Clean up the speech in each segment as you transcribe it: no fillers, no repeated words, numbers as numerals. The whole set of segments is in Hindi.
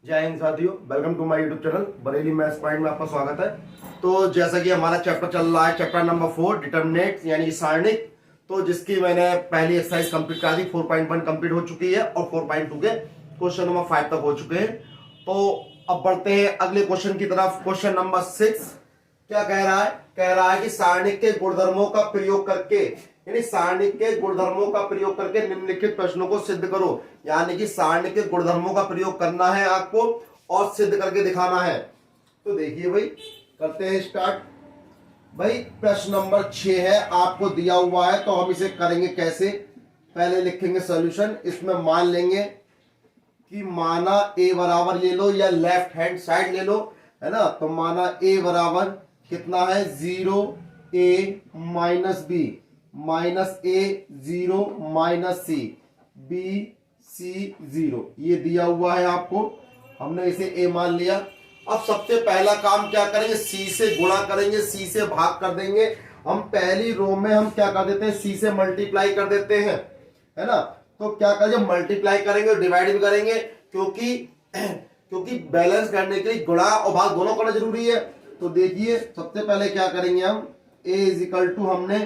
जय हिंद साथियों, welcome to my YouTube channel Bareilly maths point में आपका स्वागत है। तो जैसा कि हमारा चैप्टर चल रहा है, चैप्टर नंबर 4 डिटरमिनेंट्स यानी कि सारणिक। तो जिसकी मैंने पहली एक्सरसाइज कंप्लीट करा दी, 4.1 कंप्लीट हो चुकी है और 4.2 के क्वेश्चन नंबर 5 तक हो चुके हैं। तो अब बढ़ते हैं अगले क्वेश्चन की तरफ। क्वेश्चन नंबर 6 क्या कह रहा है? कह रहा है कि सारणिक के गुणधर्मों का प्रयोग करके, यानी सारणिक के गुणधर्मों का प्रयोग करके निम्नलिखित प्रश्नों को सिद्ध करो। यानी कि सारणिक के गुणधर्मों का प्रयोग करना है आपको और सिद्ध करके दिखाना है। तो देखिए भाई, करते हैं स्टार्ट। भाई प्रश्न नंबर 6 है, आपको दिया हुआ है, तो हम इसे करेंगे कैसे? पहले लिखेंगे सॉल्यूशन। इसमें मान लेंगे कि माना ए बराबर ले लो या लेफ्ट हैंड साइड ले लो, है ना। तो माना ए बराबर कितना है? 0 a - b -a 0 - c b c 0, ये दिया हुआ है आपको। हमने इसे ए मान लिया। अब सबसे पहला काम क्या करेंगे? सी से गुणा करेंगे, सी से भाग कर देंगे। हम पहली रो में हम क्या कर देते हैं? सी से मल्टीप्लाई कर देते हैं, है ना। तो क्या करेंगे? मल्टीप्लाई करेंगे, डिवाइड भी करेंगे, क्योंकि क्योंकि बैलेंस करने के लिए गुणा और भाग दोनों करना जरूरी है। तो देखिए सबसे पहले क्या करेंगे हम, a इजिकल टू हमने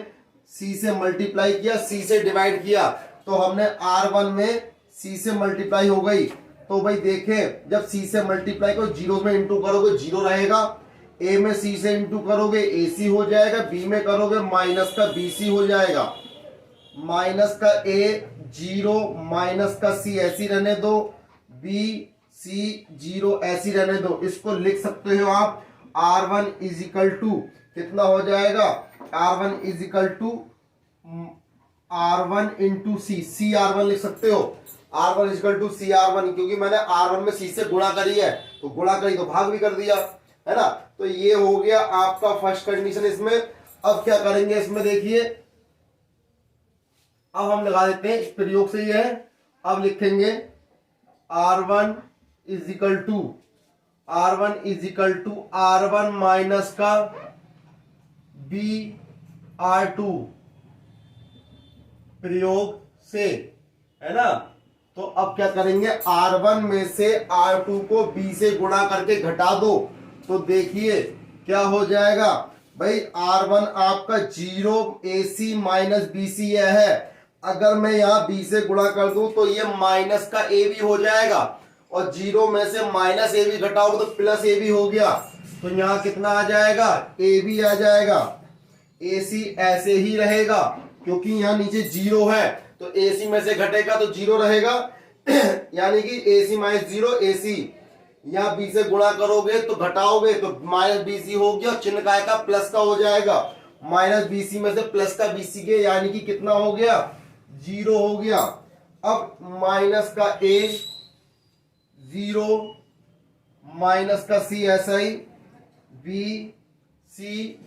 c से मल्टीप्लाई किया, c से डिवाइड किया, तो हमने r1 में c से मल्टीप्लाई हो गई। तो भाई देखें, जब c से मल्टीप्लाई करो, जीरो में इंटू करोगे जीरो रहेगा, a में c से इंटू करोगे ac हो जाएगा, b में करोगे माइनस का bc हो जाएगा। माइनस का a 0 माइनस का c ऐसी रहने दो, b c 0 ऐसी रहने दो। इसको लिख सकते हो आप r1 इजिकल टू कितना हो जाएगा? r1 is equal to r1 into C, C r1 लिख सकते हो। r1 is equal to C r1, क्योंकि मैंने r1 में c से गुणा करी है, तो गुणा करी तो भाग भी कर दिया, है ना। तो ये हो गया आपका फर्स्ट कंडीशन इसमें। अब क्या करेंगे इसमें? देखिए अब हम लगा देते हैं, इस प्रयोग से ये है। अब लिखेंगे r1 is equal to r1 minus का br2 प्रयोग से, है ना। तो अब क्या करेंगे? r1 में से r2 को b से गुणा करके घटा दो, तो देखिए क्या हो जाएगा भाई। r1 आपका 0 ac माइनस bc यह है। अगर मैं यहाँ b से गुणा कर दूं तो ये माइनस का a भी हो जाएगा, और 0 में से माइनस a भी घटाओगे तो प्लस a भी हो गया। तो यहाँ कितना आ जाएगा? a भी आ जाएगा। ac ऐसे ही रहेगा, क्योंकि यहाँ नीचे 0 है, तो ac में से घटेगा तो 0 रहेगा। यानी कि ac माइनस 0 ac, यहाँ b से गुणा करोगे तो घटाओगे तो माइनस bc हो गया, चिन्ह का आएगा प्लस का हो जाएगा। माइनस bc में से प्लस का bc के, यानी कि कितना हो गया? 0 हो गया। अब माइनस का a 0 माइनस का c ऐसा ही, b c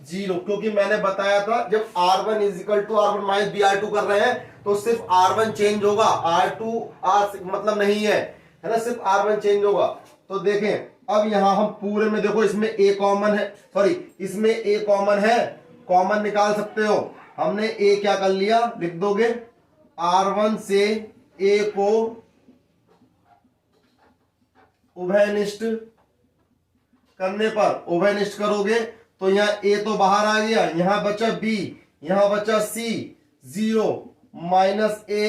0, क्योंकि मैंने बताया था जब r1 is equal to r1 minus br2 कर रहे हैं तो सिर्फ r1 चेंज होगा, r2 r मतलब नहीं है, है ना, सिर्फ r1 चेंज होगा। तो देखें अब यहां हम पूरे में देखो, इसमें a कॉमन है, सॉरी इसमें a कॉमन है, कॉमन निकाल सकते हो। हमने a क्या कर लिया, लिख दोगे r1 से a को उभयनिष्ठ करने पर, उभयनिष्ठ करोगे तो यहाँ a तो बाहर आ गया, यहाँ बचा b, यहाँ बचा c 0 minus a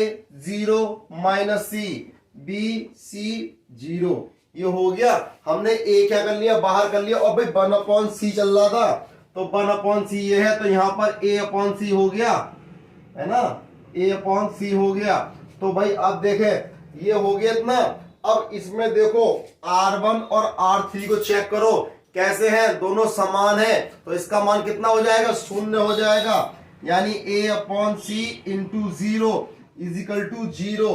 0 minus c b c 0, ये हो गया। हमने a क्या कर लिया? बाहर कर लिया। और भाई 1/c चल रहा था, तो 1/c ये है, तो यहाँ पर a/c हो गया, है ना, a/c हो गया। तो भाई अब देखें ये हो गया इतना। अब इसमें देखो r1 और r3 को चेक करो कैसे हैं, दोनों समान है, तो इसका मान कितना हो जाएगा? 0 हो जाएगा। यानी a/c इंटू 0 इजिकल टू 0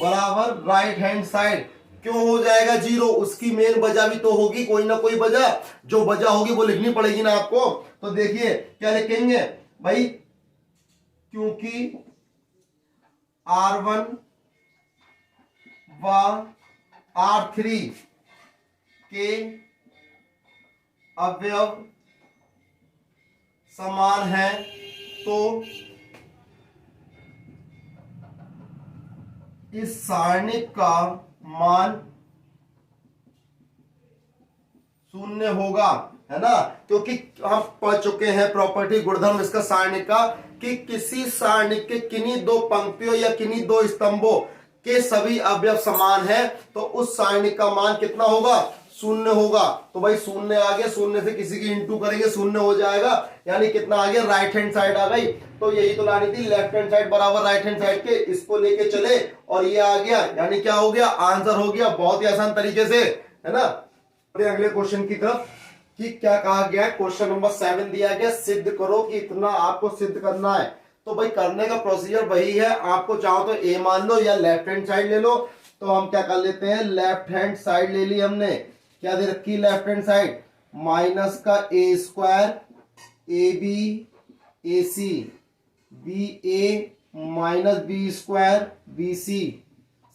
बराबर राइट हैंड साइड। क्यों हो जाएगा 0? उसकी मेन वजह भी तो होगी, कोई ना कोई वजह, जो वजह होगी वो लिखनी पड़ेगी ना आपको। तो देखिए क्या लिखेंगे भाई, क्योंकि r1 व r3 के अवयव समान है, तो इस सारणिक का मान शून्य होगा, है ना, क्योंकि हम पढ़ चुके हैं प्रॉपर्टी गुणधर्म इसका सारणी का कि किसी सारणी के किन्हीं दो पंक्तियों या किन्हीं दो स्तंभों के सभी अवयव समान है तो उस सारणी का मान कितना होगा, शून्य होगा। तो भाई शून्य आ गया, शून्य से किसी की इंटू करेंगे शून्य हो जाएगा, यानी कितना आ गया, राइट हैंड साइड आ गई। तो यही तो लानी थी, लेफ्ट हैंड साइड बराबर राइट हैंड साइड के, इसको लेके चले और ये आ गया, यानी क्या हो गया, आंसर हो गया, बहुत ही आसान तरीके से, है ना। अगले क्वेश्चन की तरफ कि क्या कहा गया है, क्वेश्चन नंबर 7 दिया गया, सिद्ध करो कि इतना आपको सिद्ध करना है। तो भाई करने का प्रोसीजर वही है, आपको चाहो तो ए मान लो या लेफ्ट हैंड साइड ले लो। तो हम क्या कर लेते हैं, लेफ्ट हैंड साइड ले ली हमने, क्या दे रखी लेफ्ट हैंड साइड, माइनस का a square a b a c b a minus b square b c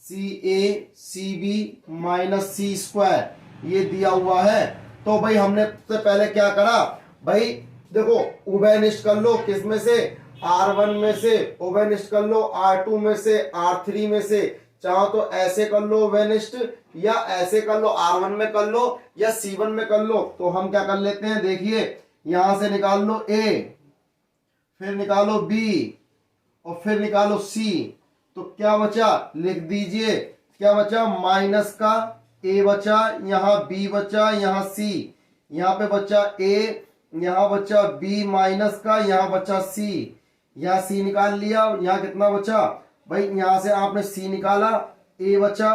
c a c b minus c square, ये दिया हुआ है। तो भाई हमने सबसे पहले क्या करा, भाई देखो उभयनिष्ठ कर लो, किसमें से, R1 में से, उभयनिष्ठ कर लो R2 में से, R3 में से, चाहो तो ऐसे कर लो उभयनिष्ठ या ऐसे कर लो, R1 में कर लो या C1 में कर लो। तो हम क्या कर लेते हैं, देखिए यहां से निकाल लो A, फिर निकालो B और फिर निकालो C। तो क्या बचा, लिख दीजिए, क्या बचा, माइनस का A बचा, यहाँ B बचा, यहाँ C, यहाँ पे बचा A, यहाँ बचा B माइनस का, यहाँ बचा C, यहाँ C निकाल लिया, यहाँ कितना बचा भाई, यहाँ से आपने C निकाला, A बचा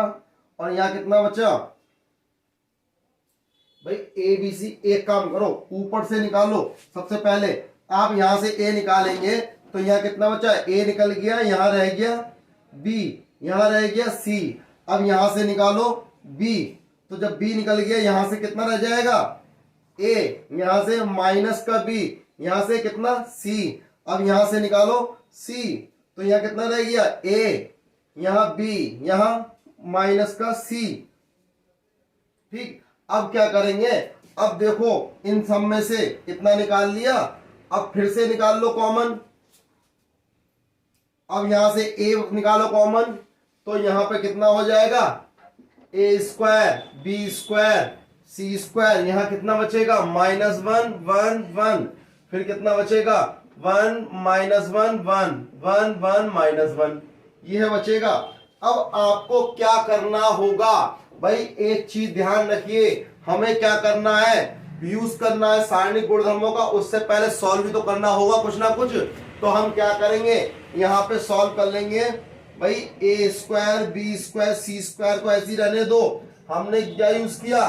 और यहाँ कितना बचा भाई A B C। एक काम करो ऊपर से निकालो, सबसे पहले आप यहां से A निकालेंगे तो यहाँ कितना बचा, A निकल गया, यहाँ रह गया B, यहाँ रह गया C। अब यहां से निकालो B, तो जब B निकल गया यहां से कितना रह जाएगा A, यहां से माइनस का B, यहां से कितना C। अब यहां से निकालो C, तो यहाँ कितना रह गया A, यहाँ B, यहाँ माइनस का C। ठीक, अब क्या करेंगे, अब देखो इन सब में से इतना निकाल लिया, अब फिर से निकाल लो कॉमन। अब यहां से A निकालो कॉमन, तो यहां पे कितना हो जाएगा, A square B square C square, यहां कितना बचेगा, -1 1 1, फिर कितना बचेगा 1 -1 1 1 1 -1, यह बचेगा। अब आपको क्या करना होगा भाई, एक चीज ध्यान रखिए, हमें क्या करना है, यूज करना है सारणी गुणधर्मों का, उससे पहले सॉल्व भी तो करना होगा कुछ ना कुछ। तो हम क्या करेंगे, यहाँ पे सॉल्व कर लेंगे भाई, A square B square C square को ऐसे ही रहने दो। हमने क्या यूज किया,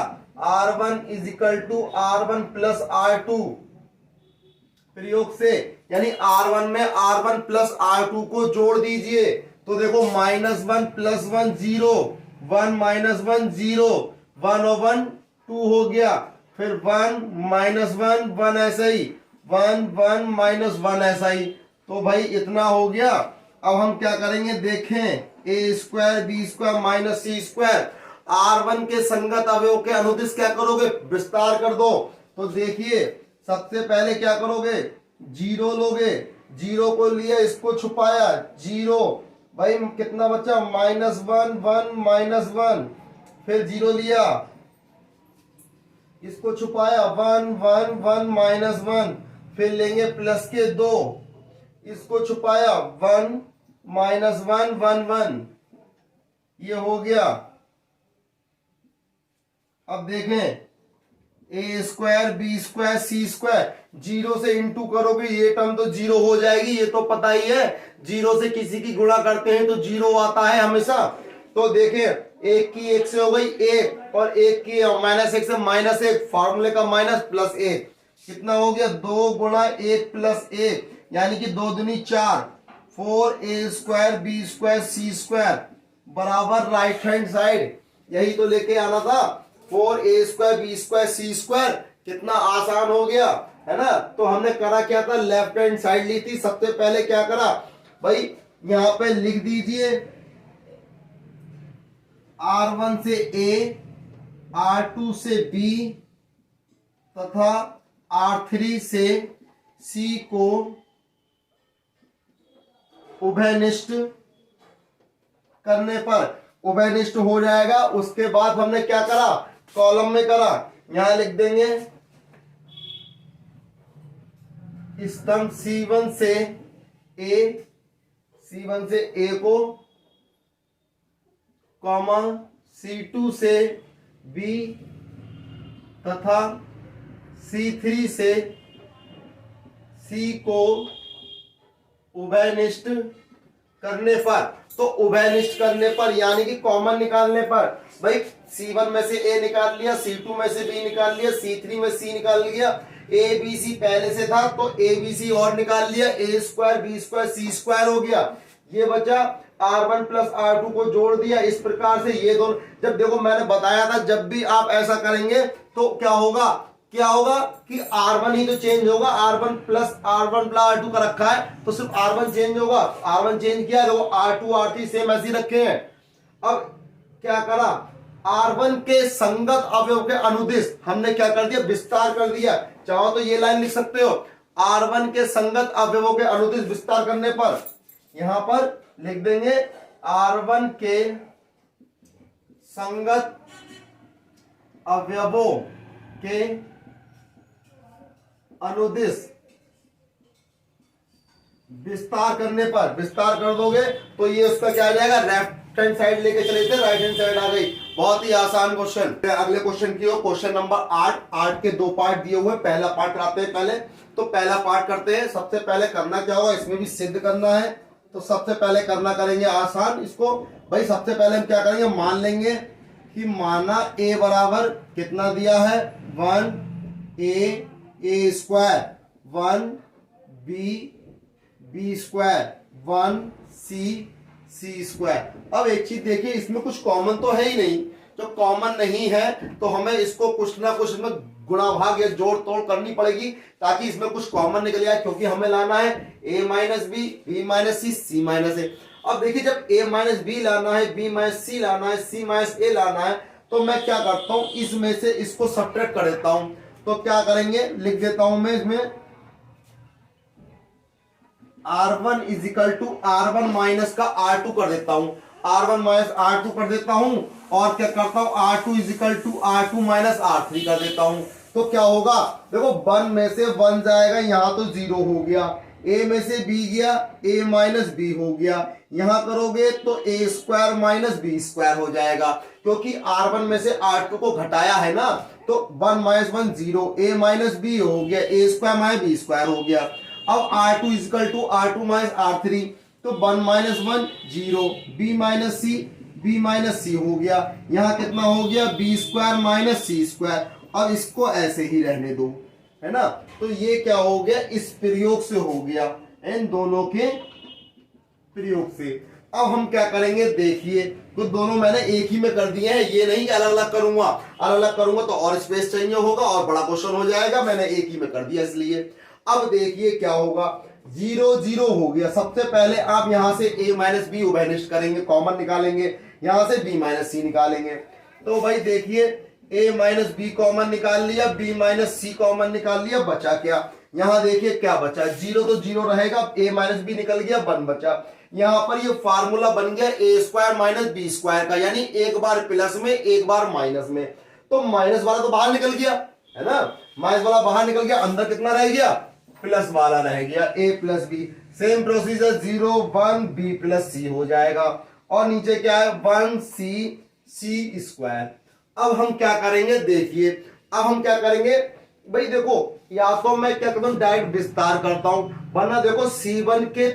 R1 is equal to R1 plus R2 प्रयोग से, यानी R1 में R1 प्लस R2 को जोड़ दीजिए। तो देखो -1 + 1 0, 1 -1 0, 1 और 1 2 हो गया, फिर 1 -1 1 ऐसा ही, 1 1 -1 ऐसा ही। तो भाई इतना हो गया। अब हम क्या करेंगे, देखें A square B square minus C square, R1 के संगत अवयव के अनुदिश क्या करोगे, विस्तार कर दो। तो देखिए सबसे पहले क्या करोगे, 0 लोगे, 0 को लिया, इसको छुपाया 0, भाई कितना बचा, -1 1 -1, फिर 0 लिया, इसको छुपाया 1 1 1 -1, फिर लेंगे प्लस के 2, इसको छुपाया 1 -1 1 1, ये हो गया। अब देखें A square B square C square, 0 से इंटू करोगे ये टर्म तो 0 हो जाएगी, ये तो पता ही है, 0 से किसी की गुणा करते हैं तो 0 आता है हमेशा। तो देखें एक की 1 से हो गई 1 और एक की -1 से -1, फॉर्मूले का माइनस प्लस 1, कितना हो गया 2 गुणा 1 प्लस 1, यानी कि 2 दूनी 4, 4A square B square C square बराबर राइट हैंड साइड, यही तो लेके आना था, 4A square B square C square, कितना आसान हो गया, है ना। तो हमने करा क्या था, लेफ्ट हैंड साइड ली थी। सबसे पहले क्या करा भाई, यहां पे लिख दीजिए R1 से A, R2 से B तथा R3 से C को उभयनिष्ठ करने पर उभयनिष्ठ हो जाएगा। उसके बाद हमने क्या करा, कॉलम में करा, यहां लिख देंगे स्तंभ C1 से A को कॉमा C2 से B तथा C3 से C को उभयनिष्ठ करने पर, तो उभयनिष्ठ करने पर यानी कि कॉमन निकालने पर, भाई C1 में से A निकाल लिया, C2 में से B निकाल लिया, C3 में C निकाल लिया, ABC पहले से था तो ABC और निकाल लिया, A square B square C square हो गया, ये बचा R1 प्लस R2 को जोड़ दिया। इस प्रकार से ये दोनों, जब देखो मैंने बताया था जब भी आप ऐसा करेंगे तो क्या होगा कि R1 ही तो चेंज होगा, R1 प्लस R2 का रखा है तो सिर्फ R1 चेंज होगा, R1 चेंज किया, देखो R2 R3 सेम ऐसे रखे हैं। अब क्या करा, R1 के संगत अवयव के अनुदिश हमने क्या कर दिया, विस्तार कर दिया। चाहो तो ये लाइन लिख सकते हो, R1 के संगत अवयवों के अनुदिश विस्तार करने पर, यहां पर लिख देंगे R1 के संगत अवयवों के अनुदिश विस्तार करने पर, विस्तार कर दोगे तो ये उसका क्या आ जाएगा, लेफ्ट हैंड साइड लेके चले थे, राइट हैंड साइड आ गई। बहुत ही आसान क्वेश्चन। अगले क्वेश्चन की हो, क्वेश्चन नंबर 8 के 2 पार्ट दिए हुए, पहला पार्ट कराते हैं पहले, तो पहला पार्ट करते हैं। सबसे पहले करना क्या होगा, इसमें भी सिद्ध करना है, तो सबसे पहले करना करेंगे आसान इसको। भाई सबसे पहले हम क्या करेंगे, मान लेंगे कि माना A बराबर कितना दिया है, 1A square, 1B square, 1C square. अब एक चीज देखिए, इसमें कुछ कॉमन तो है ही नहीं, जो कॉमन नहीं है तो हमें इसको कुछ ना कुछ में गुणा भाग या जोड़ तोड़ करनी पड़ेगी ताकि इसमें कुछ कॉमन निकल जाए, क्योंकि हमें लाना है A minus B, B minus C, C minus a. अब देखिए जब A माइनस बी लाना है, B माइनस सी लाना है, C माइनस ए लाना है, तो मैं क्या करता हूं, इसमें से इसको सब्ट्रैक्ट कर देता हूं। तो क्या करेंगे, लिख देता हूं मैं इसमें R1 is equal to R1 minus का R2 कर देता हूं, R1 माइनस R2 कर देता हूं, और क्या करता हूं, R2 is equal to R2 minus R3 कर देता हूं। तो क्या होगा, देखो 1 में से 1 जाएगा, यहां तो 0 हो गया, A में से B गया, A माइनस बी हो गया, यहां करोगे तो A square minus B square हो जाएगा, क्योंकि R1 में से R2 को घटाया है ना, तो 1 माइनस 1 0, A माइनस बी हो गया, A square minus B square हो गया। अब R2 is equal to R2 minus R3, तो 1 माइनस 1 0, B माइनस C हो गया, यहां कितना हो गया, B square minus C square. और इसको ऐसे ही रहने दो, है ना। तो ये क्या हो गया, इस प्रयोग से हो गया, इन दोनों के प्रयोग से। अब हम क्या करेंगे, देखिए तो दोनों मैंने एक ही में कर दिए हैं, ये नहीं अलग अलग करूंगा, अलग अलग करूंगा तो और स्पेस चाहिए होगा और बड़ा क्वेश्चन हो जाएगा, मैंने एक ही में कर दिया इसलिए। अब देखिए क्या होगा, 0 0 हो गया। सबसे पहले आप यहां से A माइनस बी उभयनिष्ठ करेंगे, कॉमन निकालेंगे, यहां से B माइनस सी निकालेंगे। तो भाई देखिए A माइनस बी कॉमन निकाल लिया, B माइनस सी कॉमन निकाल लिया, बचा क्या, यहां देखिए क्या बचा, 0 तो 0 रहेगा, A माइनस बी निकल गया, 1 बचा। यहां पर ये फार्मूला बन गया A square minus B square का, यानी एक बार प्लस में एक बार माइनस में, तो माइनस वाला तो बाहर निकल गया, है ना, माइनस वाला बाहर निकल गया, अंदर कितना रह गया, प्लस वाला रह गया, A plus b. Same procedure 0 1 B plus c हो जाएगा, और नीचे क्या है, 1C स्क्वायर। अब हम क्या करेंगे, देखिए अब हम क्या करेंगे, भाई देखो या तो मैं क्या करता हूं, डायरेक्ट विस्तार करता हूं, वरना देखो C1 के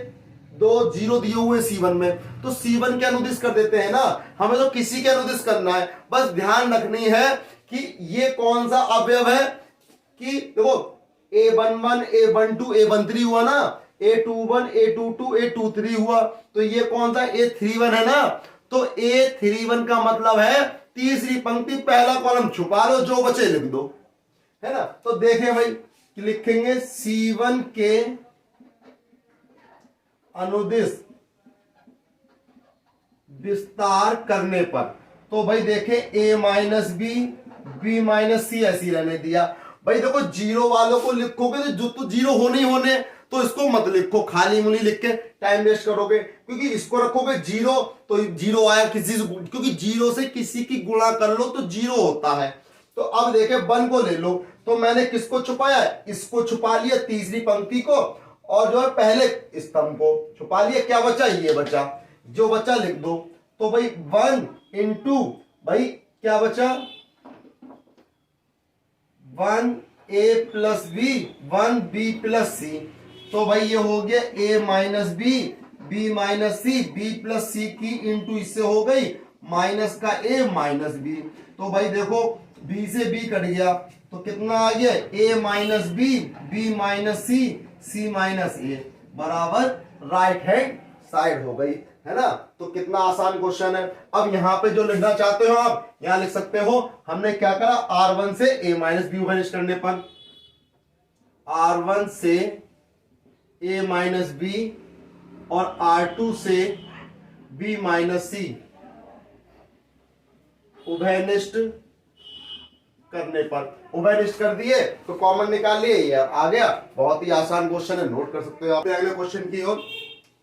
2 0 दिए हुए C1 में, तो C1 के अनुदिश कर देते हैं ना, हमें तो किसी के अनुदिश करना है। बस ध्यान रखनी है कि ये कौन सा अवयव है, कि देखो A11 A12 A13 हुआ ना, A21 A22 A23 हुआ, तो ये कौन सा A31 है ना, तो A31 का मतलब है तीसरी पंक्ति पहला कॉलम छुपा लो, जो बचे लिख दो, है ना। तो देखें भाई, लिखेंगे C1 के अनुदिश विस्तार करने पर, तो भाई देखें A minus B, B minus c ऐसी रहने दिया। भाई देखो 0 वालों को लिखोगे तो जो तो 0 होने ही होने, तो इसको मत लिखो, खाली मुनी लिख के टाइम वेस्ट करोगे, क्योंकि इसको रखोगे 0 तो 0 आया किसी से, क्योंकि 0 से किसी की गुणा कर लो तो 0 होता है, तो अब देखे 1 को ले लो, तो मैंने किसको छुपाया, इसको छुपा लिया, तीसरी पंक्ति को, और जो है पहले स्तंभ को छुपा लिया। क्या बचा, ये बचा, जो बचा लिख दो। तो भाई 1 इंटू भाई क्या बचा, 1a plus B 1b plus सी। तो भाई ये हो गया a minus B b minus c b plus c की इंटू इससे हो गई माइनस का a माइनस बी। तो भाई देखो b से b कट गया तो कितना आ गया, a minus B b minus C c minus a बराबर राइट हैंड साइड हो गई, है ना। तो कितना आसान क्वेश्चन है। अब यहां पे जो लिखना चाहते हो आप यहां लिख सकते हो। हमने क्या करा, R1 से a माइनस बी वैनिश करने पर, R1 से a माइनस बी और R2 से b माइनस सी उभयनिष्ठ करने पर, उभयनिष्ठ कर दिए तो कॉमन निकाल लिए, यार आ गया। बहुत ही आसान क्वेश्चन है, नोट कर सकते हो आप। अगले क्वेश्चन की ओर,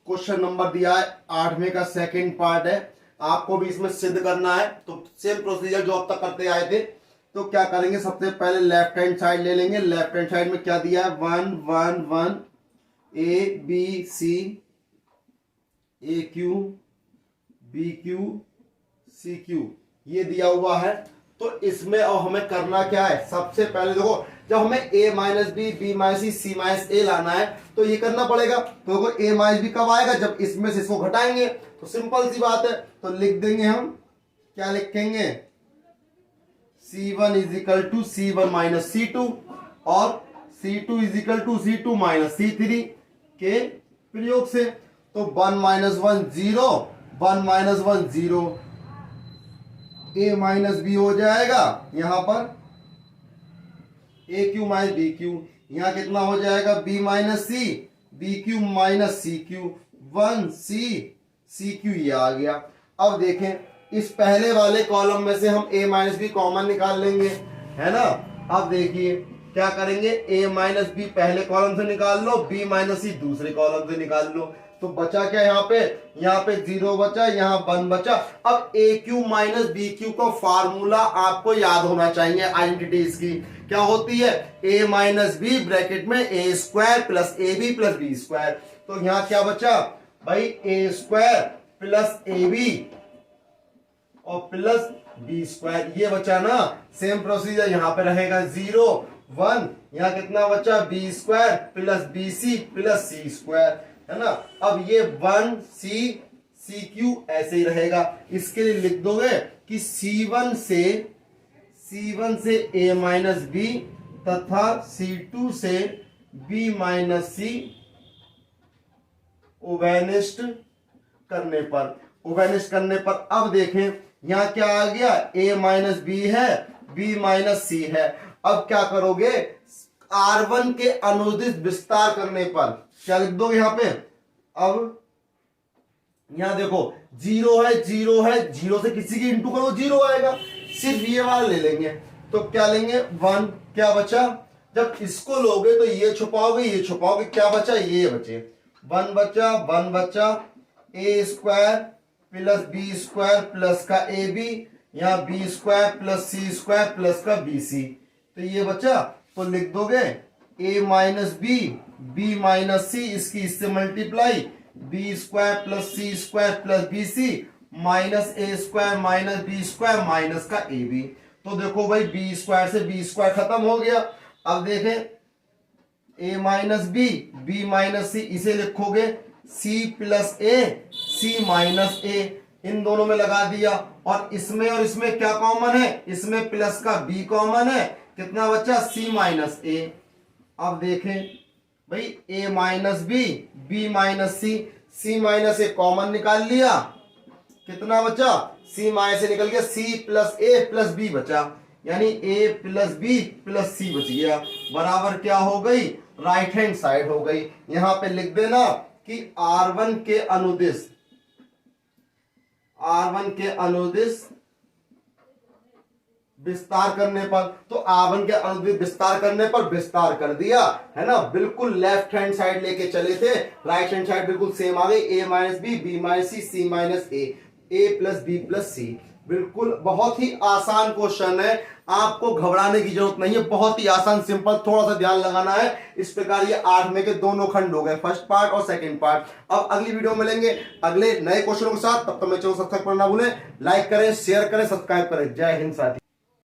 क्वेश्चन नंबर दिया है 8वें का सेकंड पार्ट है, आपको भी इसमें सिद्ध करना है। तो सेम प्रोसीजर जो अब तक करते आए थे। तो क्या करेंगे, सबसे पहले लेफ्ट हैंड साइड ले लेंगे। लेफ्ट हैंड साइड में क्या दिया है, 1 1 1 a b c a q b q c q ये दिया हुआ है। तो इसमें अब हमें करना क्या है, सबसे पहले देखो जब हमें a minus B B minus c c minus a लाना है तो ये करना पड़ेगा। तो देखो a माइनस बी कब आएगा, जब इसमें से इसको घटाएंगे। तो सिंपल सी बात है, तो लिख देंगे हम, क्या लिखेंगे, c1 is equal to c1 minus c2 और c2 is equal to c2 minus c3 के प्रयोग से। तो 1 minus 1 0, 1 minus 1 0, a minus B हो जाएगा यहां पर A Q minus B Q, यहां कितना हो जाएगा b minus C B Q minus C Q, 1 C Q ये आ गया। अब देखें इस पहले वाले कॉलम में से हम a माइनस बी कॉमन निकाल लेंगे, है ना। अब देखिए क्या करेंगे, a माइनस बी पहले कॉलम से निकाल लो, b माइनस सी दूसरे कॉलम से निकाल लो। तो बचा क्या, यहाँ पे 0 बचा, यहाँ 1 बचा। अब ए क्यू माइनस बी क्यू का फार्मूला आपको याद होना चाहिए, आइडेंटिटी इसकी क्या होती है, a माइनस बी ब्रैकेट में a square plus A B plus B square. तो यहाँ क्या बचा भाई, a square plus A B और प्लस बी स्क्वायर, ये बचा ना। सेम प्रोसीजर यहाँ पे रहेगा, 0 1, यहाँ कितना बचा, b square plus b c plus c square, है ना। अब ये 1 सी क्यू ऐसे ही रहेगा। इसके लिए लिख दोगे कि C1 से a माइनस बी तथा C2 से b माइनस सी उभयनिष्ठ करने पर अब देखें यहां क्या आ गया, a माइनस बी है b माइनस सी है। अब क्या करोगे, R1 के अनुदिश विस्तार करने पर क्या लिख दो यहां पे। अब यहां देखो 0 से किसी की इंटू करो 0 आएगा, सिर्फ ये वाला ले लेंगे। तो क्या लेंगे, 1, क्या बचा, जब इसको लोगे तो ये छुपाओगे, क्या बचा, ये बचे, 1 बचा a square plus B square plus का ए बी, यहाँ b square plus c square plus का बी सी। तो ये बचा, तो लिख दोगे a minus B B minus c, इसकी इससे multiply, b square plus c square plus b c minus a square minus b square minus का ए बी। तो देखो भाई बी स्क्वायर से बी स्क्वायर खत्म हो गया। अब देखें a minus B B minus सी, इसे लिखोगे c प्लस ए सी माइनस ए, इन दोनों में लगा दिया। और इसमें क्या कॉमन है, इसमें प्लस का b कॉमन है, कितना बचा, c माइनस ए। अब देखें भाई a minus B B minus C, c minus A common निकाल लिया, कितना बचा, c माइनस से निकल गया, c प्लस ए प्लस बी बचा, यानी a प्लस बी प्लस सी बच गया, बराबर क्या हो गई, राइट हैंड साइड हो गई। यहां पे लिख देना कि R1 के अनुदिश विस्तार करने पर, तो R1 के अनुदिश विस्तार करने पर विस्तार कर दिया, है ना। बिल्कुल लेफ्ट हैंड साइड लेके चले थे, राइट हैंड साइड बिल्कुल सेम आ गई, a minus B B minus c c minus a, a plus b plus c. बिल्कुल बहुत ही आसान क्वेश्चन है, आपको घबराने की जरूरत नहीं है, बहुत ही आसान सिंपल, थोड़ा सा ध्यान लगाना है। इस प्रकार ये 8 में के दोनों खंड हो गए, फर्स्ट पार्ट और सेकंड पार्ट। अब अगली वीडियो में मिलेंगे अगले नए क्वेश्चनों के साथ, तब तक मेरे चैनल को सब्सक्राइब करना ना भूलें, लाइक करें, शेयर करें, सब्सक्राइब करें। जय हिंद साथी।